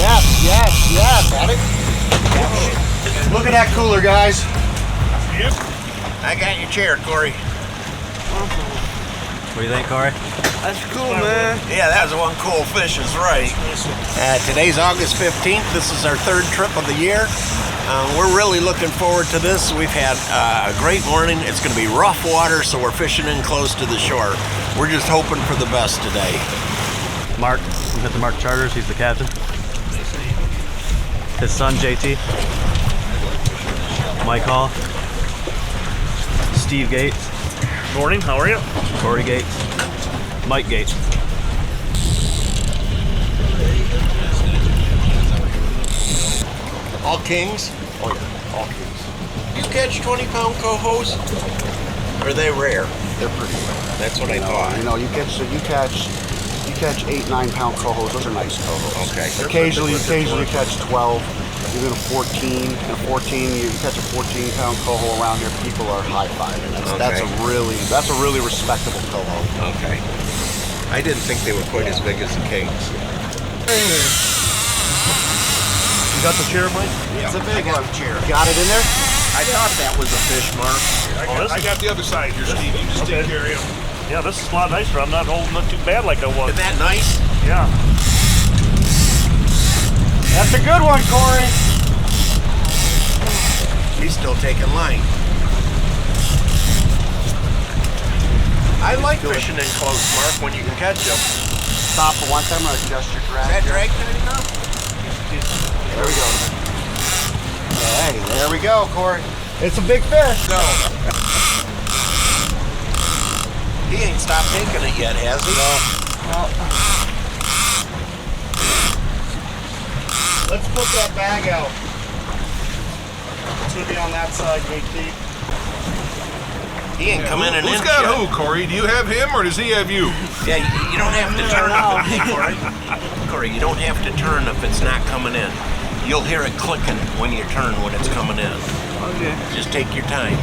Yes. Got it? Look at that cooler, guys. Yep. I got your chair, Corey. What do you think, Corey? That's cool, man. Yeah, that was one cool fish, is right. Today's August 15th. This is our third trip of the year. We're really looking forward to this. We've had a great morning. It's going to be rough water, so we're fishing in close to the shore. We're just hoping for the best today. Mark, we got the Mark Charters. He's the captain. His son, JT. Mike Hall. Steve Gates. Morning, how are you? Corey Gates. Mike Gates. All kings? Oh yeah, all kings. You catch 20-pound cohos? Or are they rare? They're pretty rare. That's what I thought. You know, you catch 8-9 pound cohos. Those are nice cohos. Okay. Occasionally you catch 12, even a 14. And a 14, you catch a 14-pound coho around here, people are high-fiving. That's a really respectable coho. Okay. I didn't think they were quite as big as the kings. You got the chair, Mike? It's a big I got one. the chair. Got it in there? I thought that was a fish, Mark. I got the other side here, Steve. You just take care of him. Yeah, this is a lot nicer. I'm not holding it too bad like I was. Isn't that nice? Yeah. That's a good one, Corey. He's still taking line. I like fishing in close, Mark, when you can catch them. Stop for one time or adjust your drag. Is that drag tight enough? There we go. Hey, there we go, Corey. It's a big fish. Go. He ain't stopped taking it yet, has he? No. Let's put that bag out. It's gonna be on that side, JT. He ain't come in an Who's inch got yet. who, Corey? Do you have him or does he have you? Yeah, you don't have to turn if hey, Corey. Corey, you don't have to turn if it's not coming in. You'll hear it clicking when you turn when it's coming in. Okay. Just take your time.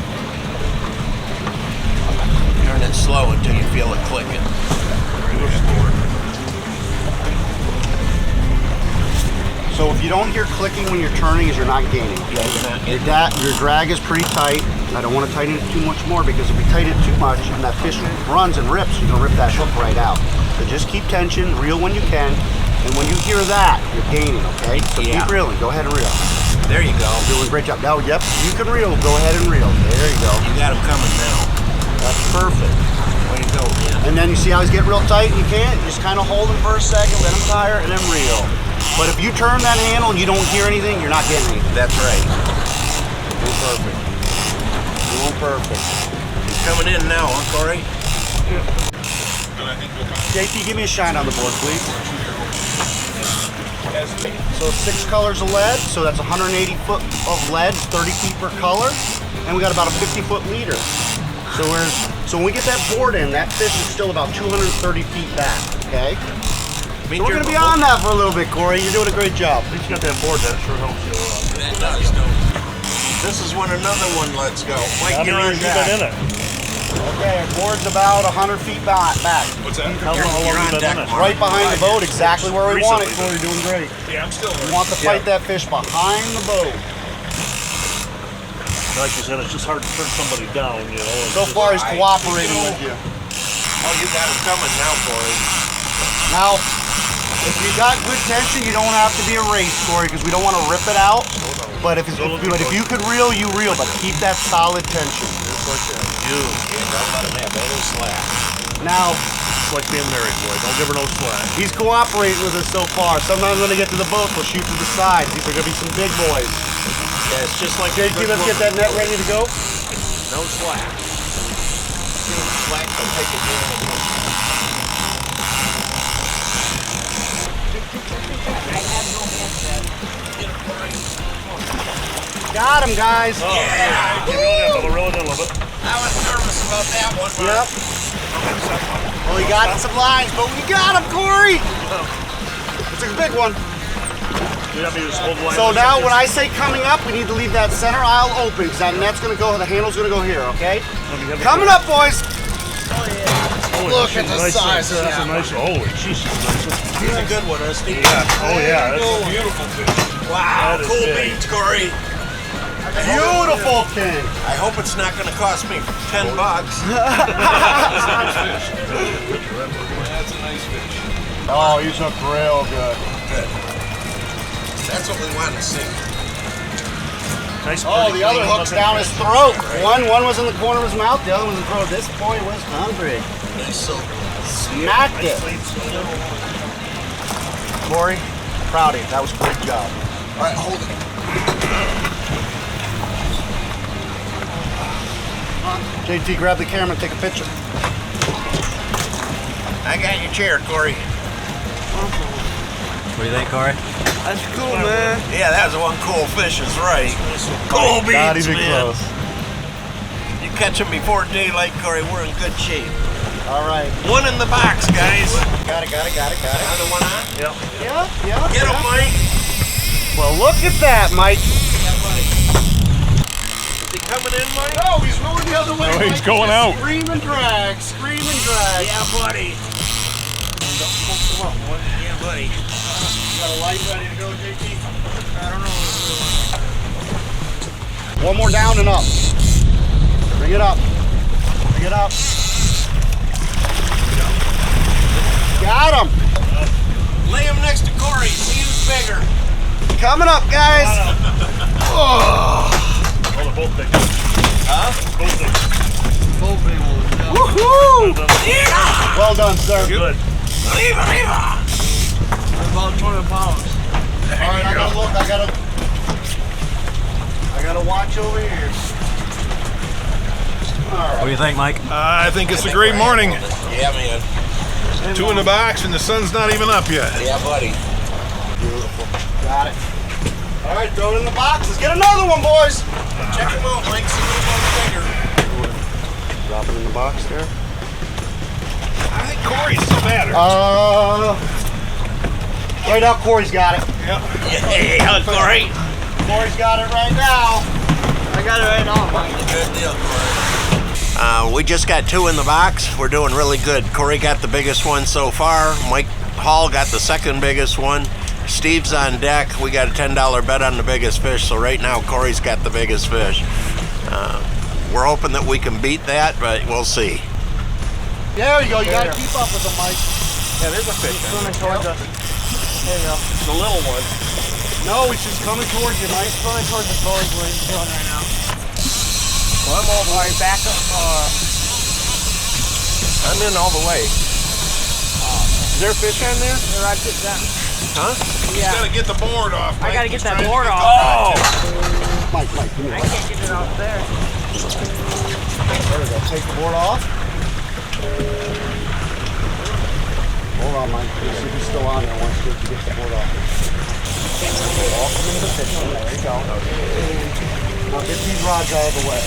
Turn it slow until you feel it clicking. So if you don't hear clicking when you're turning, is you're not gaining. Yeah, you're not getting Your drag is pretty tight. I don't want to tighten it too much more because if you tighten it too much and that fish runs and rips, you're gonna rip that hook right out. So just keep tension, reel when you can, and when you hear that, you're gaining, okay? So Yeah. keep reeling, go ahead and reel. There you go. Doing a great job. Now, yep, you can reel, go ahead and reel. There you go. You got him coming now. That's perfect. Way to go, man. And then you see how he's getting real tight and you can't, you just kind of hold him for a second, let him tire, and then reel. But if you turn that handle and you don't hear anything, you're not getting anything. That's right. Doing perfect. Doing perfect. He's coming in now, huh, Corey? JT, give me a shine on the board, please. So 6 colors of lead, so that's 180 foot of lead, 30 feet per color, and we got about a 50-foot leader. So when we get that board in, that fish is still about 230 feet back, okay? So we're going to be on that for a little bit, Corey. You're doing a great job. At least you got that board, that sure helps you. That does, don't it? This is when another one lets go. Mike, How many you're on years you been in deck. it? Okay, our board's about 100 feet back. What's that? How long You're have on you been in deck, it? Mark. Right behind the boat, exactly where we want it, Recently. Corey. You're doing great. Yeah, I'm still We want to fight that fish behind the boat. Like you said, it's just hard to turn somebody down, you know. So far, he's cooperating with you. Oh, you got him coming now, Corey. Now, if you got good tension, you don't have to be a race, Corey, because we don't want to rip it out. But if you could reel, you reel, but keep that solid tension. You don't let him have any slack. Now, It's like being married, boy. Don't give her no slack. he's cooperating with us so far. Sometimes when they get to the boat, we'll shoot to the side. These are going to be some big boys. Yeah, it's just like JT, let's get that net ready to go. no slack. Slack will take advantage of it. Got him, guys. Oh, yeah. Reel it in a little bit. I was nervous about that one, but Yep. Well, he got some lines, but we got him, Corey. It's a big one. You got me to just hold the line. So now when I say coming up, we need to leave that center aisle open because that net's going to go, the handle's going to go here, okay? Coming up, boys. oh yeah. Look at the Nice size of That's a that. nice. Holy jeez, that's a nice one. He's a good one, huh, Steve? Yeah. Oh yeah. That's Oh, beautiful fish. Wow, That is cool big. beats, Corey. Beautiful king. I hope it's not going to cost me $10. That's a nice fish. Oh, you took real good. Good. That's what we want to see. Nice. Oh, pretty the other clean hook's looking down his fish. throat. One was in the corner of his mouth, the other one was in the throat. This boy was hungry. Nice silver. Smacked it. Clean silver. Corey, proud of you. That was a great job. All right, hold it. JT, grab the camera and take a picture. I got your chair, Corey. What do you think, Corey? That's cool, man. Yeah, that was one cool fish, is right. Cool beats, Not even man. close. You catch them before daylight, Corey, we're in good shape. All right. One in the box, guys. Got it. Another one on. Yep. Yeah. Get him, Mike. Well, look at that, Mike. Is he coming in, Mike? No, he's going the other way. No, he's Mike. going out. Scream and drag. Yeah, buddy. Yeah, buddy. Got a light ready to go, JT? I don't know. One more down and up. Bring it up. Bring it up. Got him. Lay him next to Corey. See who's bigger. Coming up, guys. Oh, they're both big. Huh? Both big. Woohoo! Well done, sir. Good. Leave him. About 20 pounds. All right, I gotta look. I gotta watch over here. All What right. do you think, Mike? I think it's a great morning. Yeah, man. 2 in the box and the sun's not even up yet. Yeah, buddy. Beautiful. Got it. All right, throw it in the box. Let's get another one, boys. Check him out, Mike. See which one's bigger. Drop it in the box there. I think Corey's the better. Right now, Corey's got it. Yeah, Corey. Corey's got it right now. I got it right now, Mike. Good deal, Corey. We just got 2 in the box. We're doing really good. Corey got the biggest one so far. Mike Hall got the second biggest one. Steve's on deck. We got a $10 bet on the biggest fish. So right now, Corey's got the biggest fish. We're hoping that we can beat that, but we'll see. There you go. You gotta keep up with him, Mike. Yeah, there's a fish. Swimming towards us. There you go. The little one. No, he's just coming towards you, Mike. Swimming towards the boat is what he's doing right now. Well, I'm over. All right, back up. I'm in all the way. Is there a fish on there? Right, get that. Huh? Yeah. Gotta get the board off. I gotta get that Trying to board get off. Oh! Mike, give me I one. can't get it out there. There we go. Take the board off. Hold on, Mike. Let's see if he's still on there once you get the board off. Off into the fish. There you go. Now get these rods out of the way.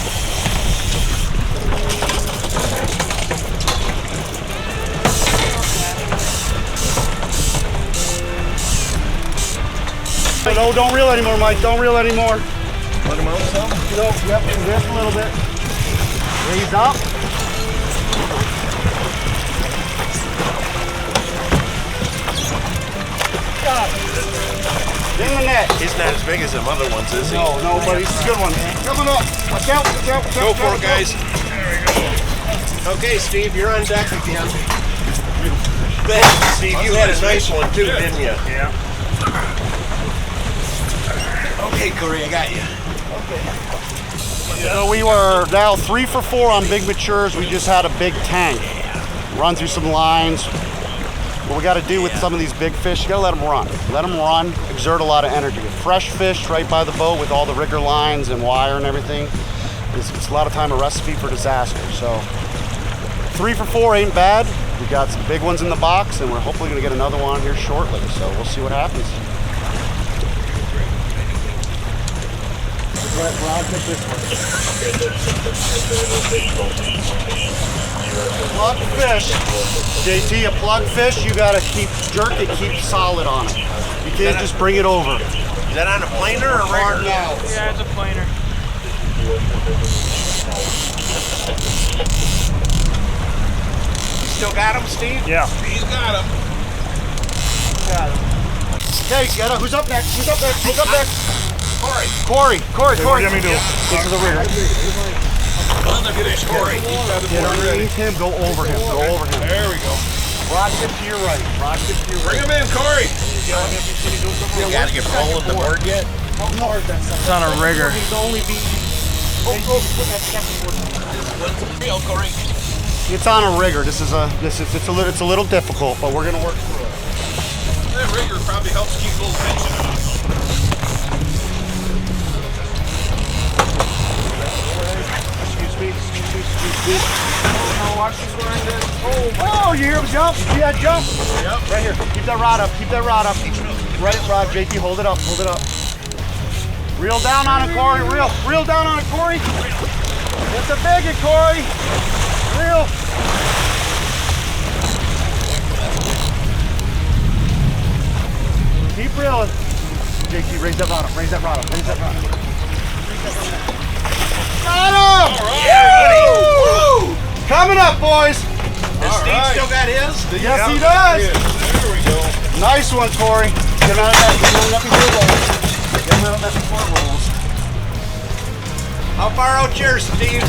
No, don't reel anymore, Mike. Don't reel anymore. Let him out some? No, yep, just a little bit. Raise up. Got it. In the net. He's not as big as them other ones, is he? No, but he's a good one. Coming up. Watch out, watch out, watch out. Go for it, guys. Okay, Steve, you're on deck again. Thanks, Steve. You had a nice one too, didn't you? Yeah. Okay, Corey, I got you. So we were now 3 for 4 on big matures. We just had a big tank. Run through some lines. What we got to do with some of these big fish, you got to let them run. Let them run, exert a lot of energy. Fresh fish right by the boat with all the rigger lines and wire and everything, it's a lot of time a recipe for disaster. So 3 for 4 ain't bad. We got some big ones in the box, and we're hopefully going to get another one here shortly. So we'll see what happens. Plug fish. JT, a plug fish, you gotta jerk it, keep solid on it. You can't just bring it over. Is that on a planer or a rigger? Yeah, it's a planer. still got them, Steve? Yeah. He's got him. Okay, who's up next? Who's up next? Who's up next? Corey. Corey. What do you want me to do? This is a rigger. Another fish, Corey. Get underneath him, go over him, go over him. There we go. Rod tip to your right, rod tip to your Bring right. him in, Corey. You gotta get hold of the board yet? It's on a rigger. He's only be. What's the deal, Corey? It's on a rigger. It's a little difficult, but we're gonna work through it. That rigger probably helps keep a little tension on him. Excuse me. Oh, you hear him jump? See that jump? Yep. Right here. Keep that rod up. Keep that rod up. Right, rod. JT, hold it up. Hold it up. Reel down on it, Corey. Reel down on it, Corey. It's a bigot, Corey. Reel. Keep reeling. JT, raise that rod up. Raise that rod up. Raise that rod up. Got him! Woo! Coming up, boys. Does Steve still got his? Yes, he does. There we go. Nice one, Corey. Get him out of that. Get him out of that before it rolls. Get him out of that before it rolls. How far out yours, Steve?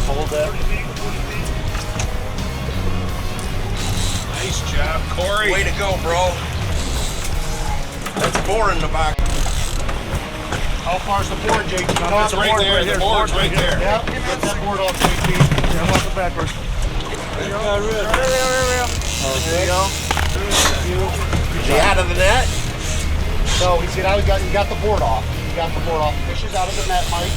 Hold that. Nice job, Corey. Way to go, bro. That's four in the box. How far's the board, JT? It's right there. The board's right there. Yeah, get that board off, JT. Yeah, walk it backwards. There you go. Is he out of the net? So, you got the board off. You got the board off. Fish is out of the net, Mike.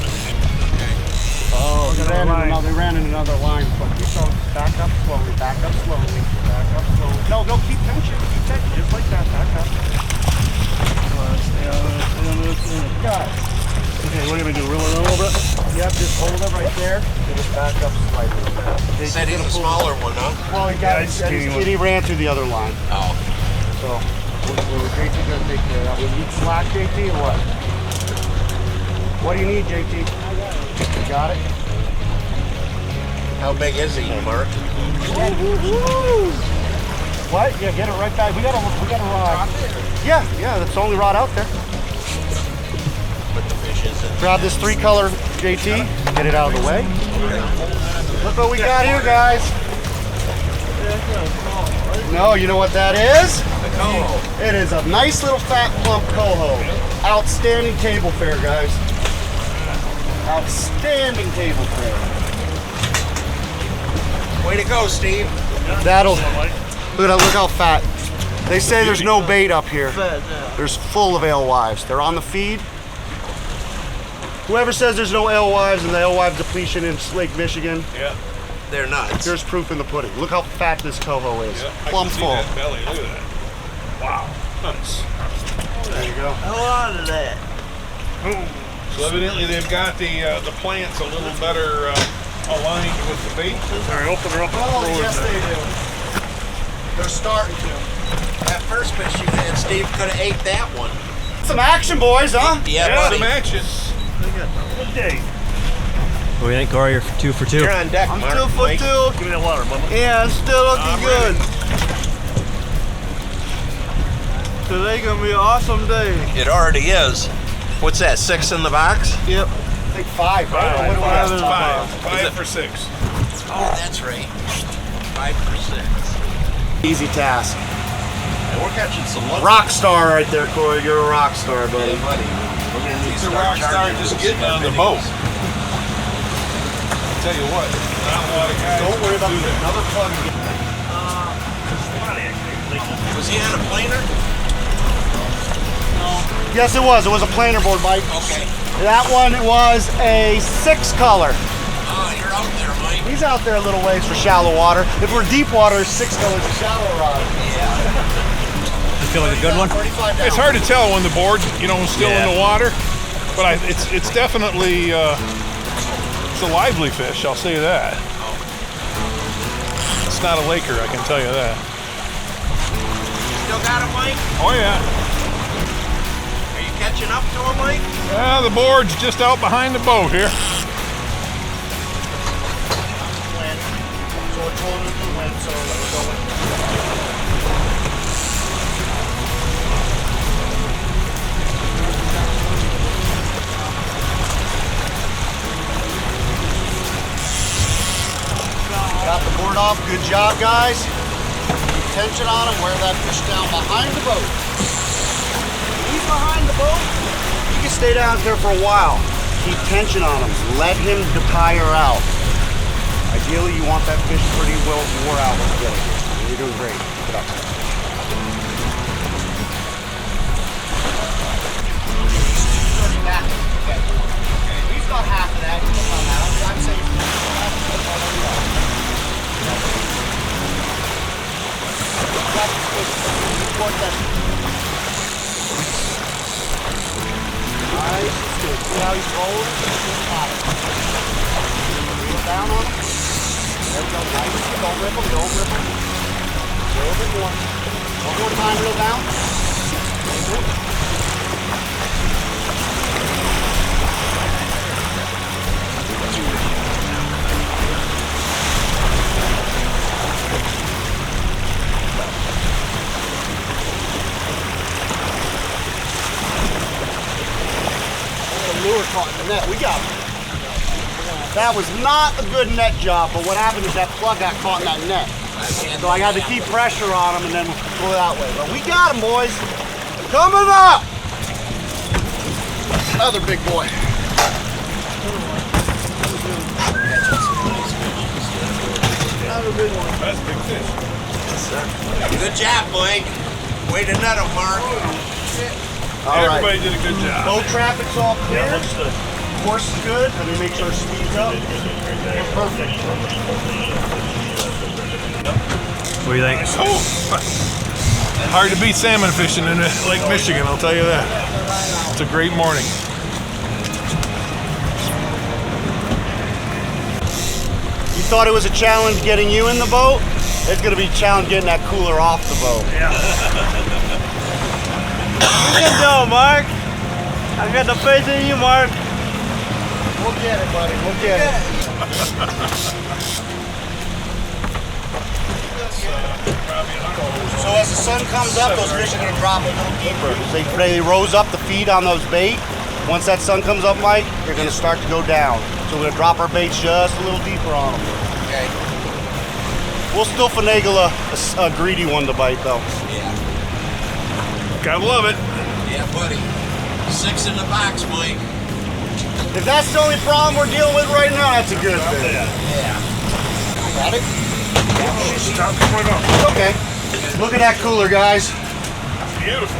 Oh, they ran in another line. Keep going. Back up slowly. Back up slowly. Back up slowly. No, keep tension. Keep tension. Just like that. Back up. Got it. Okay, what are you going to do? Reel it a little bit? Yep, just hold it right there. And just back up slightly. He said he's a smaller one, huh? Well, he ran through the other line. Oh. So, what JT gonna take care of that? You need slack, JT, or what? What do you need, JT? You got it? How big is he, Mark? What? Yeah, get it right back. We got a rod. Yeah, that's the only rod out there. But the fish isn't. Grab this 3-color, JT. Get it out of the way. Look what we got here, guys. No, you know what that is? The coho. It is a nice little fat plump coho. Outstanding table fare, guys. Outstanding table fare. Way to go, Steve. That'll look how fat. They say there's no bait up here. There's full of alewives. They're on the feed. Whoever says there's no alewives and the alewive depletion in Lake Michigan, Yeah. They're nuts. there's proof in the pudding. Look how fat this coho is. Yeah, I Plumb can see full. that belly. Look at that. Wow. Nice. There you go. Hold on to that. So evidently they've got the plants a little better aligned with the bait. All right, open her up. Oh, yes they do. They're starting to. That first fish you had, Steve, could have ate that one. Some action, boys, huh? Yeah, Yeah, buddy. some action. Good day. What do you think, Corey? You're 2 for 2. You're on deck, I'm Mark. 2 for Mike. 2. Give me that water, Bubba. Yeah, it's still looking I'm good. ready. Today's gonna be an awesome day. It already is. What's that, 6 in the box? Yep. I think 5, right? Five. What do we have? Five for 6. Oh, that's right. 5 for 6. Easy task. And we're catching some luck. Rock star right there, Corey. You're a rock star, buddy. Yeah, buddy. We're gonna need He's to a start rock star charging just for getting on the minis. boat. Tell you what, not a lot of guys Don't worry about do that. another plug. Was he on a planer? Yes, it was. It was a planer board, Mike. Okay. That one was a 6-color. Oh, you're out there, Mike. He's out there a little ways for shallow water. If we're deep water, 6 colors a shallow rod. You feel like a good one? 35 down. It's hard to tell when the board's, still in the water, but it's definitely it's a lively fish. I'll say that. It's not a laker, I can tell you that. Still got him, Mike? Oh yeah. Are you catching up to him, Mike? The board's just out behind the boat here. So it's holding Got the board off. Good job, guys. Keep tension on him. Wear that fish down behind the boat. He's behind the boat. You can stay down there for a while. Keep tension on him. Let him tire out. Ideally, you want that fish pretty well wore out when you get it. You're doing great. Keep it up. He's got half of that. He's got half. I'd say nice. Good. See how he's rolling? Reel down on him. There we go. Nice. Don't rip him. Don't rip him. A little bit more. One more time. Reel down. Lure caught in the net. We got him. That was not a good net job, but what happened is that plug got caught in that net. So I had to keep pressure on him and then pull it that way. But we got him, boys. Coming up! Another big boy. Another big one. That's a big fish. Good job, Blake. Way to nut him, Mark. All right. Everybody did a good job. Boat traffic's all clear. Yeah, looks good. Course is good. Let me make sure it speeds up. We're perfect. What do you think? Oh, hard to beat salmon fishing in Lake Michigan, I'll tell you that. It's a great morning. You thought it was a challenge getting you in the boat? It's going to be a challenge getting that cooler off the boat. You can go, Mark. I got the faith in you, Mark. We'll get it, buddy. We'll get it. So as the sun comes up, those fish are going to drop a little deeper. They rose up to feed on those bait. Once that sun comes up, Mike, they're going to start to go down. So we're going to drop our baits just a little deeper on them. Okay. We'll still finagle a greedy one to bite, though. Yeah. Gotta love it. Yeah, buddy. 6 in the box, Mike. If that's the only problem we're dealing with right now, that's a good thing. Yeah. Got it? Stop right up. It's okay. Look at that cooler, guys. Beautiful.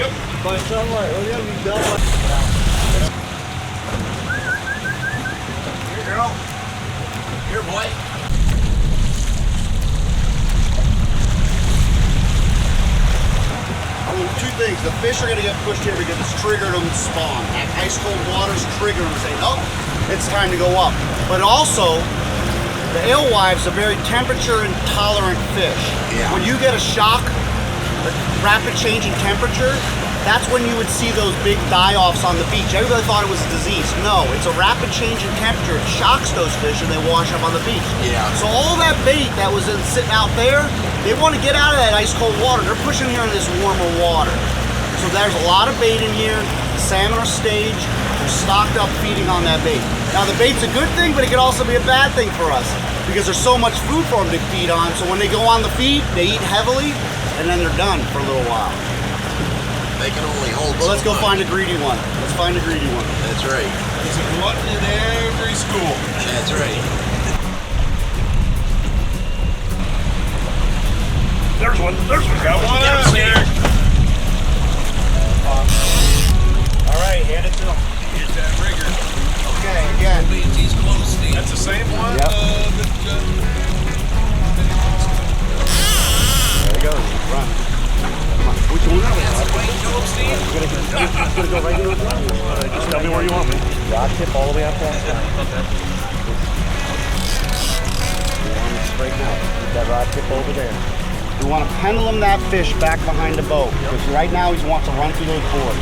Yep. By sunlight, look at me done. Here, girl. Here, boy. Two things. The fish are going to get pushed here because it's triggered them to spawn. That ice cold water's triggering them saying, oh, it's time to go up. But also, the alewive's a very temperature intolerant fish. Yeah. When you get a shock, a rapid change in temperature, that's when you would see those big die-offs on the beach. Everybody thought it was a disease. No, it's a rapid change in temperature. It shocks those fish and they wash up on the beach. Yeah. So all that bait that was sitting out there, they want to get out of that ice cold water. They're pushing here in this warmer water. So there's a lot of bait in here. The salmon are staged. They're stocked up feeding on that bait. Now the bait's a good thing, but it could also be a bad thing for us because there's so much food for them to feed on. So when they go on the feed, they eat heavily and then they're done for a little while. They can only hold Well, let's so go much. find a greedy one. Let's find a greedy one. That's right. There's a glutton in every school. That's right. There's one. There's one. Got one out here. All right, hand it to him. Get that rigger. Okay, again. He's close, Steve. That's the same one. Yep. There he goes. Run. Come on. Which one? Gonna go right into it. Just tell me where you want me. Rod tip all the way up that side. We want it straight now. Keep that rod tip over there. We want to pendulum that fish back behind the boat because right now he wants to run through those boards.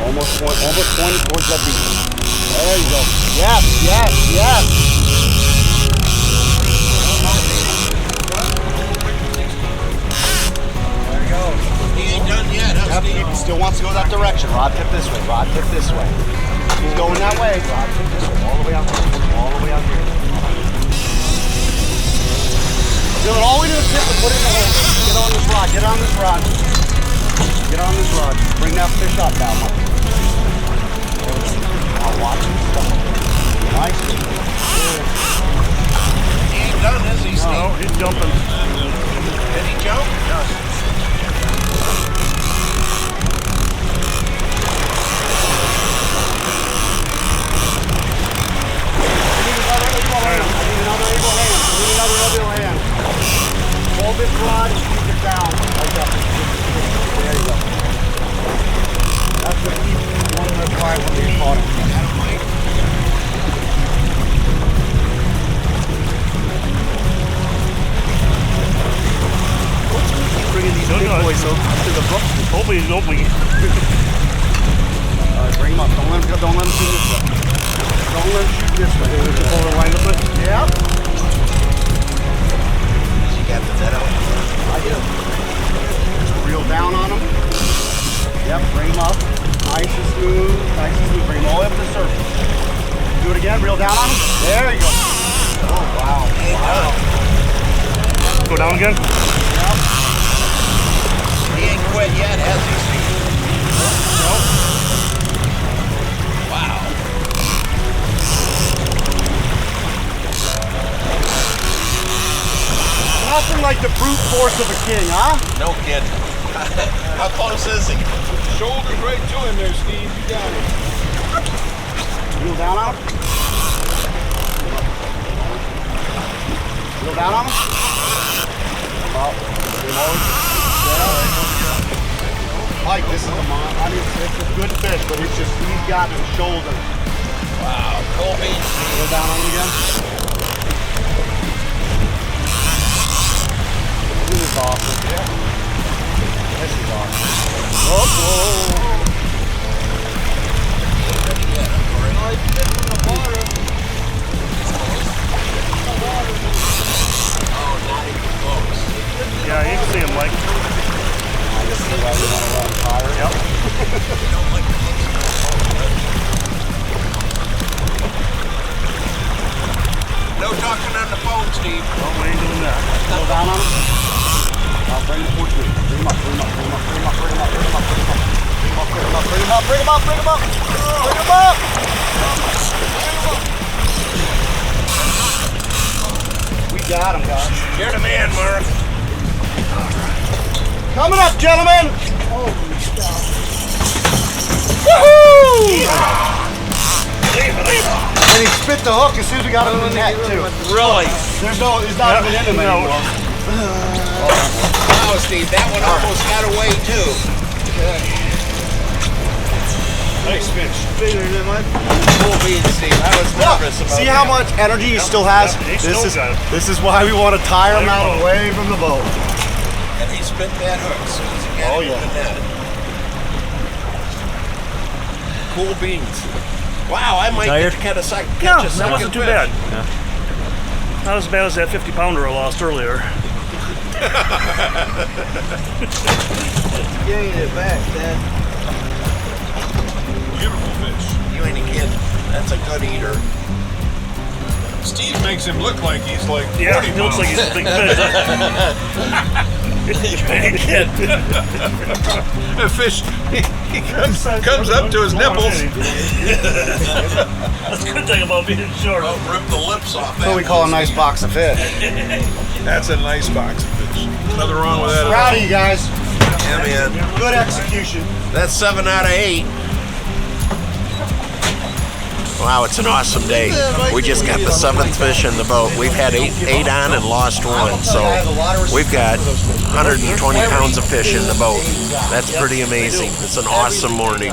Almost 20 towards that beach. There you go. Yes, yes, yes. There you go. He ain't done yet, huh, Yep, Steve? he still wants to go that direction. Rod tip this way. Rod tip this way. He's going that way. Rod tip this way. All the way out there. All the way out here. Dylan, all we do is tip and put it in the hole. Get on this rod. Get on this rod. Get on this rod. Bring that fish up now, Mike. Now watch him stuff. Nice. He ain't done, is he, Steve? No, he's jumping. Did he jump? Hold this rod and keep it down. Like that. There you go. That's what keeps one of the fry when they caught him. Bringing these big boys up to the brook. Hopefully he's open. Bring him up. Don't let him shoot this way. Don't let him shoot this way. Hold the line up it. Yep. You got the net out? I do. Reel down on him. Yep, bring him up. Nice and smooth. Nice and smooth. Bring him all the way up to the surface. Do it again. Reel down on him. There you go. Oh, wow. Wow. Go down again. Yep. He ain't quit yet, has he, Steve? Nope. Wow. Nothing like the brute force of a king, huh? No kidding. How close is he? Shoulders right to him there, Steve. You got it. Reel down on him. Reel down on him. Well, Mike, this is a I mean, it's a good fish, but it's just he's got the shoulder. Wow, Colby. Reel down on him again. This is awesome. Yeah. This is awesome. Oh, whoa. Yeah, you can see him, Mike. I just see why you want to run fire. Yep. No talking on the phone, Steve. No, we ain't doing that. Slow down on him. I'll bring him towards me. Bring him up, bring him up, bring him up, bring him up, bring him up, bring him up, bring him up. Bring him up, bring him up, bring him up, bring him up. Bring him up. We got him, guys. You're the man, Mark. Coming up, gentlemen. Woohoo! And he spit the hook as soon as we got him in the net, too. Really? He's not even in him anymore. Wow, Steve, that one almost got away, too. Nice fish. Bigger than mine. Cool beans, Steve. I was nervous about See that. how much energy he still has? Yeah, he still got it. This is why we want to tire him out away from the boat. And he spit that hook as soon as he got Oh, it yeah. in the net. Cool beans. Wow, I might get to catch a second Yeah, fish. that wasn't too bad. Not as bad as that 50-pounder I lost earlier. Gain it back, Dad. Beautiful fish. You ain't a kid. That's a good eater. Steve makes him look like he's like 40 Yeah, he looks like he's a big fish. a fish. He comes up to his nipples. That's the good thing about being short. Oh, rip the lips off. That's what we call a nice box of fish. That's a nice box of fish. Nothing wrong with that at Proud all. of you guys. Yeah, man. Good execution. That's 7 out of 8. Wow, it's an awesome day. We just got the 7th fish in the boat. We've had 8 on and lost 1. So we've got 120 pounds of fish in the boat. That's pretty amazing. It's an awesome morning.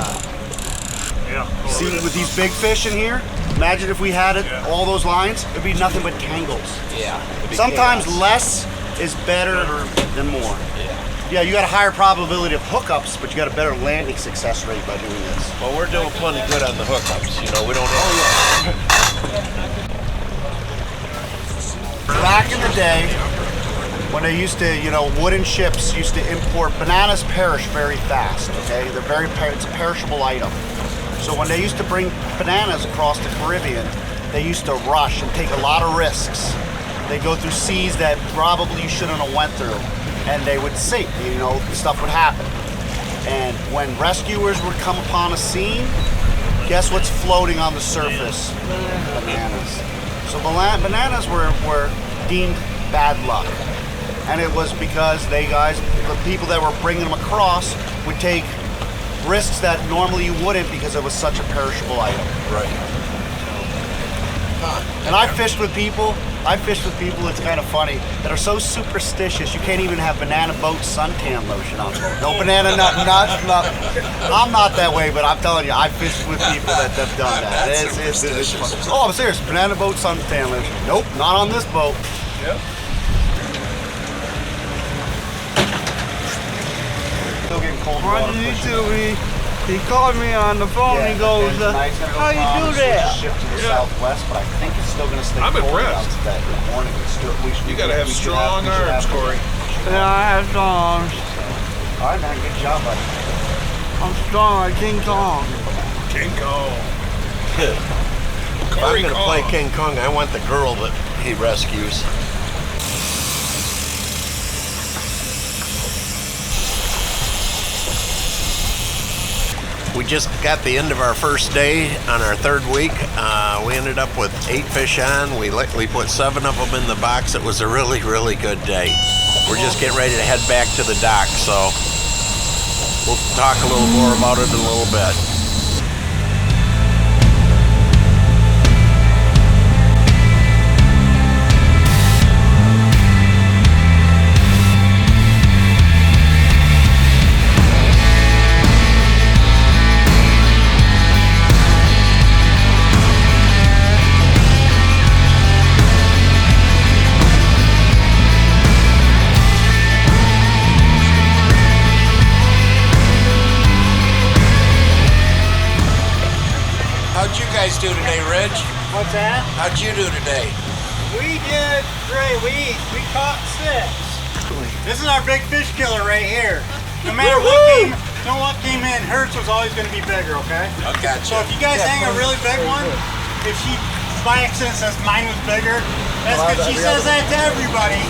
Yeah. See, with these big fish in here, imagine if we had it, all those lines, it'd be nothing but tangles. Yeah. Sometimes less is better than more. Yeah. Yeah, you got a higher probability of hookups, but you got a better landing success rate by doing this. Well, we're doing plenty good on the hookups. You know, we don't have. Back in the day, when they used to, you know, wooden ships used to import, bananas perish very fast, okay? They're very, it's a perishable item. So when they used to bring bananas across the Caribbean, they used to rush and take a lot of risks. They go through seas that probably you shouldn't have went through, and they would sink, you know, stuff would happen. And when rescuers would come upon a scene, guess what's floating on the surface? Bananas. So bananas were deemed bad luck. And it was because the people that were bringing them across would take risks that normally you wouldn't because it was such a perishable item. Right. And I fished with people, it's kind of funny, that are so superstitious you can't even have banana boat suntan lotion on. No banana nut, nothing. I'm not that way, but I'm telling you, I fished with people that have done that. It's fun. Oh, I'm serious, banana boat suntan lotion. Nope, not on this boat. Yep. Still getting cold What water. did he do? He called me on the phone. He goes, how you do that? Shift to the southwest, but I think it's still going to stay I'm cold impressed. out that good morning. You gotta have strong arms, Corey. Yeah, I have songs. All right, man. Good job, buddy. I'm strong like King Kong. King Kong. If I'm Corey going to play Kong. King Kong, I want the girl that he rescues. We just got the end of our first day on our third week. We ended up with 8 fish on. We put 7 of them in the box. It was a really, really good day. We're just getting ready to head back to the dock, so we'll talk a little more about it in a little bit. How'd you guys do today, Reg? What's that? How'd you do today? We did great. We caught 6. This is our big fish killer right here. No matter what came in, hers was always going to be bigger, okay? I gotcha. So if you guys hang a really big one, if she by accident says mine was bigger, that's because she says that to everybody.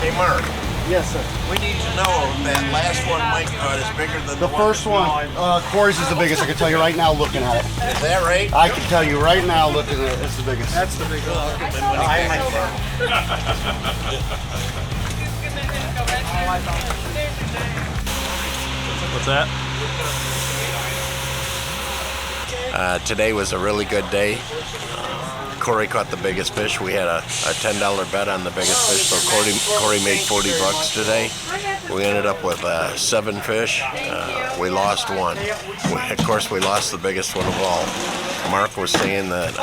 Hey, Mark, Yes, sir. we need to know if that last one Mike caught is bigger than The first one, Corey's is the biggest. I can tell you right now looking at it. Is that right? I can tell you right now looking at it, it's the biggest. That's the big one. What's that? Today was a really good day. Corey caught the biggest fish. We had a $10 bet on the biggest fish, so Corey made $40 today. We ended up with 7 fish. We lost 1. Of course, we lost the biggest one of all. Mark was saying that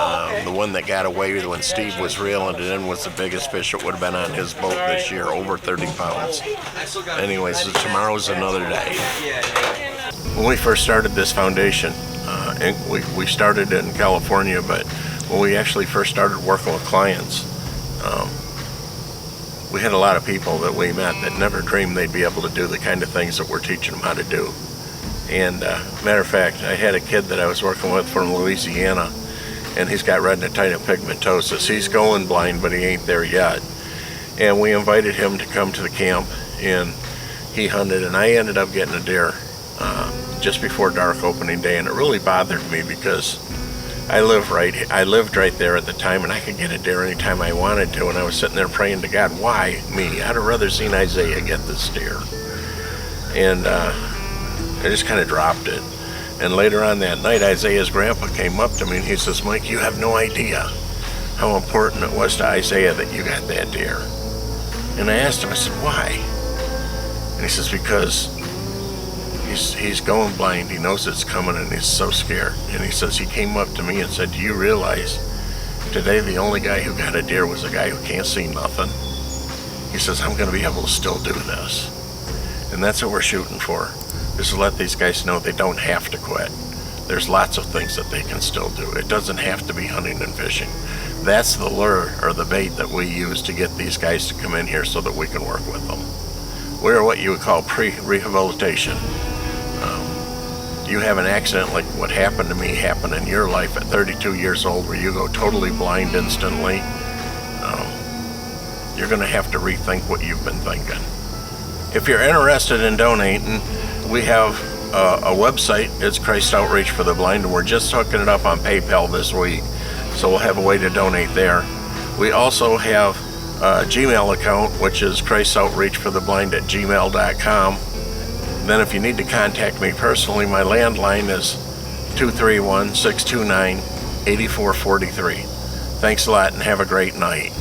the one that got away when Steve was reeling it in was the biggest fish that would have been on his boat this year, over 30 pounds. Anyway, so tomorrow's another day. When we first started this foundation, we started it in California, but when we actually first started working with clients, we had a lot of people that we met that never dreamed they'd be able to do the kind of things that we're teaching them how to do. And matter of fact, I had a kid that I was working with from Louisiana, and he's got retinitis pigmentosus. He's going blind, but he ain't there yet. And we invited him to come to the camp, and he hunted, and I ended up getting a deer just before dark opening day, and it really bothered me because I lived right there at the time, and I could get a deer anytime I wanted to, and I was sitting there praying to God, why me? I'd have rather seen Isaiah get this deer. And I just kind of dropped it. And later on that night, Isaiah's grandpa came up to me and he says, Mike, you have no idea how important it was to Isaiah that you got that deer. And I asked him, I said, why? And he says, because he's going blind, he knows it's coming, and he's so scared. And he says, he came up to me and said, do you realize today the only guy who got a deer was a guy who can't see nothing? He says, I'm going to be able to still do this. And that's what we're shooting for, is to let these guys know they don't have to quit. There's lots of things that they can still do. It doesn't have to be hunting and fishing. That's the lure or the bait that we use to get these guys to come in here so that we can work with them. We're what you would call pre-rehabilitation. You have an accident like what happened to me happen in your life at 32 years old, where you go totally blind instantly. You're going to have to rethink what you've been thinking. If you're interested in donating, we have a website. It's Christ Outreach for the Blind, and we're just hooking it up on PayPal this week, so we'll have a way to donate there. We also have a Gmail account, which is christoutreachfortheblind@gmail.com. Then if you need to contact me personally, my landline is 231-629-8443. Thanks a lot and have a great night.